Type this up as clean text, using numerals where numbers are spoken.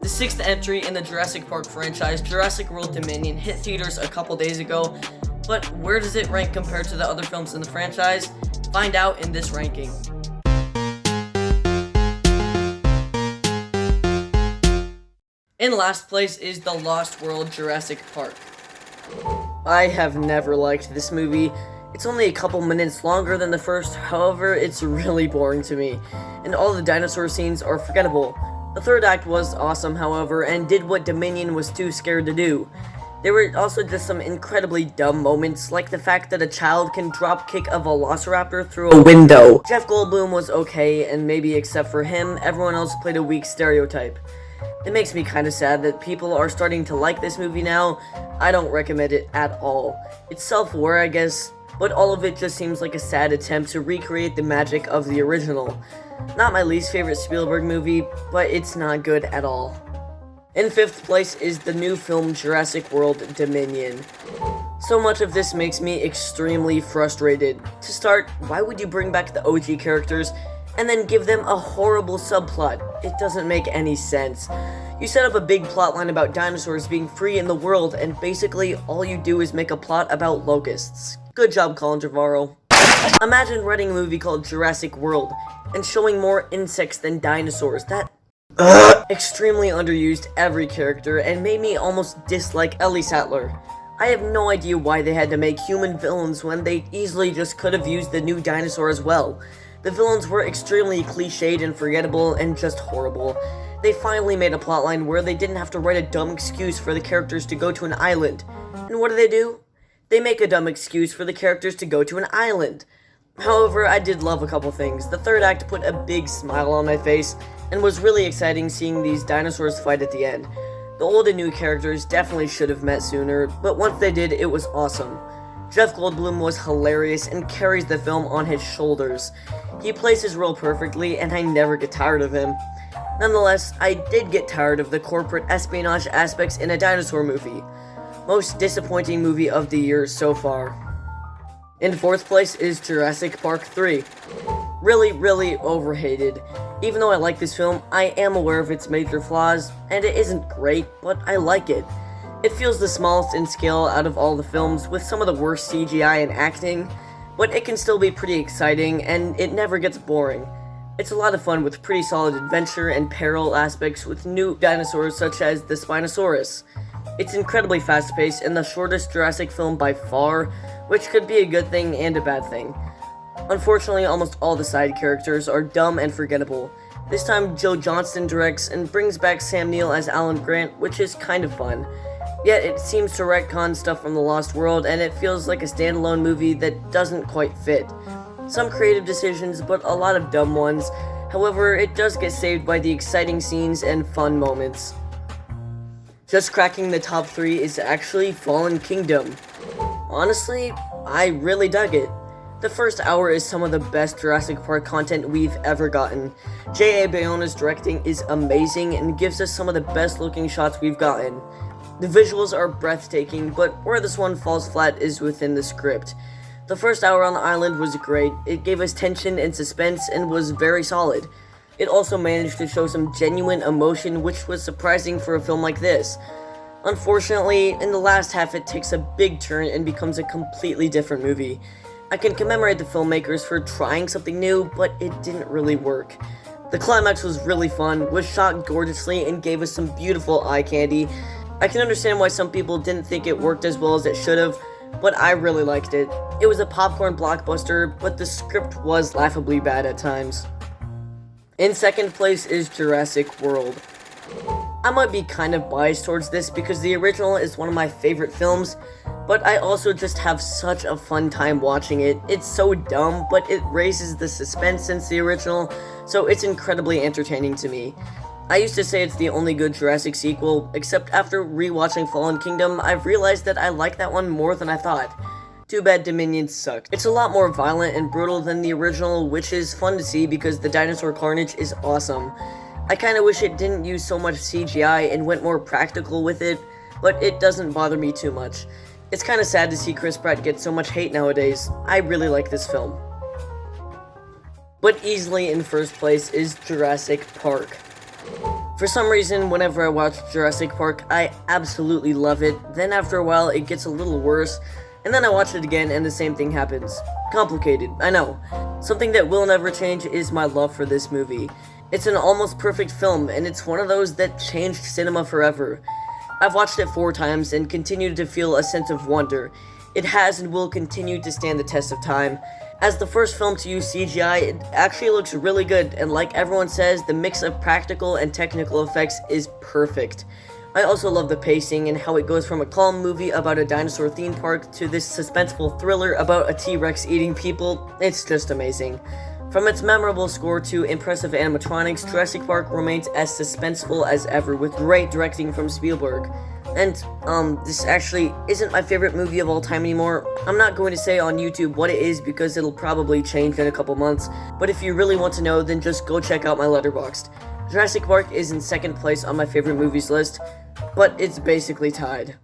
The sixth entry in the Jurassic Park franchise, Jurassic World Dominion, hit theaters a couple days ago, but where does it rank compared to the other films in the franchise? Find out in this ranking. In last place is The Lost World Jurassic Park. I have never liked this movie. It's only a couple minutes longer than the first, however, it's really boring to me, and all the dinosaur scenes are forgettable. The third act was awesome, however, and did what Dominion was too scared to do. There were also just some incredibly dumb moments, like the fact that a child can dropkick a velociraptor through a window. Jeff Goldblum was okay, and maybe except for him, everyone else played a weak stereotype. It makes me kinda sad that people are starting to like this movie now. I don't recommend it at all. It's self-aware, I guess, but all of it just seems like a sad attempt to recreate the magic of the original. Not my least favorite Spielberg movie, but it's not good at all. In fifth place is the new film Jurassic World Dominion. So much of this makes me extremely frustrated. To start, why would you bring back the OG characters and then give them a horrible subplot? It doesn't make any sense. You set up a big plotline about dinosaurs being free in the world, and basically all you do is make a plot about locusts. Good job, Colin Trevorrow. Imagine writing a movie called Jurassic World and showing more insects than dinosaurs. That extremely underused every character and made me almost dislike Ellie Sattler. I have no idea why they had to make human villains when they easily just could have used the new dinosaur as well. The villains were extremely cliched and forgettable and just horrible. They finally made a plotline where they didn't have to write a dumb excuse for the characters to go to an island. And what do? They make a dumb excuse for the characters to go to an island. However, I did love a couple things. The third act put a big smile on my face, and was really exciting seeing these dinosaurs fight at the end. The old and new characters definitely should have met sooner, but once they did, it was awesome. Jeff Goldblum was hilarious and carries the film on his shoulders. He plays his role perfectly, and I never get tired of him. Nonetheless, I did get tired of the corporate espionage aspects in a dinosaur movie. Most disappointing movie of the year so far. In fourth place is Jurassic Park 3. Really overhated. Even though I like this film, I am aware of its major flaws, and it isn't great, but I like it. It feels the smallest in scale out of all the films, with some of the worst CGI and acting, but it can still be pretty exciting, and it never gets boring. It's a lot of fun with pretty solid adventure and peril aspects with new dinosaurs such as the Spinosaurus. It's incredibly fast-paced and the shortest Jurassic film by far, which could be a good thing and a bad thing. Unfortunately, almost all the side characters are dumb and forgettable. This time, Joe Johnston directs and brings back Sam Neill as Alan Grant, which is kind of fun. Yet, it seems to retcon stuff from The Lost World, and it feels like a standalone movie that doesn't quite fit. Some creative decisions, but a lot of dumb ones. However, it does get saved by the exciting scenes and fun moments. Just cracking the top 3 is actually Fallen Kingdom. Honestly, I really dug it. The first hour is some of the best Jurassic Park content we've ever gotten. J.A. Bayona's directing is amazing and gives us some of the best looking shots we've gotten. The visuals are breathtaking, but where this one falls flat is within the script. The first hour on the island was great. It gave us tension and suspense and was very solid. It also managed to show some genuine emotion, which was surprising for a film like this. Unfortunately, in the last half it takes a big turn and becomes a completely different movie. I can commemorate the filmmakers for trying something new, but it didn't really work. The climax was really fun, was shot gorgeously, and gave us some beautiful eye candy. I can understand why some people didn't think it worked as well as it should have, but I really liked it. It was a popcorn blockbuster, but the script was laughably bad at times. In second place is Jurassic World. I might be kind of biased towards this because the original is one of my favorite films, but I also just have such a fun time watching it. It's so dumb, but it raises the suspense since the original, so it's incredibly entertaining to me. I used to say it's the only good Jurassic sequel, except after rewatching Fallen Kingdom, I've realized that I like that one more than I thought. Too bad Dominion sucked. It's a lot more violent and brutal than the original, which is fun to see because the dinosaur carnage is awesome. I kinda wish it didn't use so much CGI and went more practical with it, but it doesn't bother me too much. It's kinda sad to see Chris Pratt get so much hate nowadays. I really like this film. But easily in first place is Jurassic Park. For some reason, whenever I watch Jurassic Park, I absolutely love it. Then after a while, it gets a little worse, and then I watch it again and the same thing happens. Complicated, I know. Something that will never change is my love for this movie. It's an almost perfect film, and it's one of those that changed cinema forever. I've watched it 4 times and continue to feel a sense of wonder. It has and will continue to stand the test of time. As the first film to use CGI, it actually looks really good, and like everyone says, the mix of practical and technical effects is perfect. I also love the pacing and how it goes from a calm movie about a dinosaur theme park to this suspenseful thriller about a T-Rex eating people. It's just amazing. From its memorable score to impressive animatronics, Jurassic Park remains as suspenseful as ever with great directing from Spielberg. And, this actually isn't my favorite movie of all time anymore. I'm not going to say on YouTube what it is because it'll probably change in a couple months, but if you really want to know, then just go check out my Letterboxd. Jurassic Park is in second place on my favorite movies list, but it's basically tied.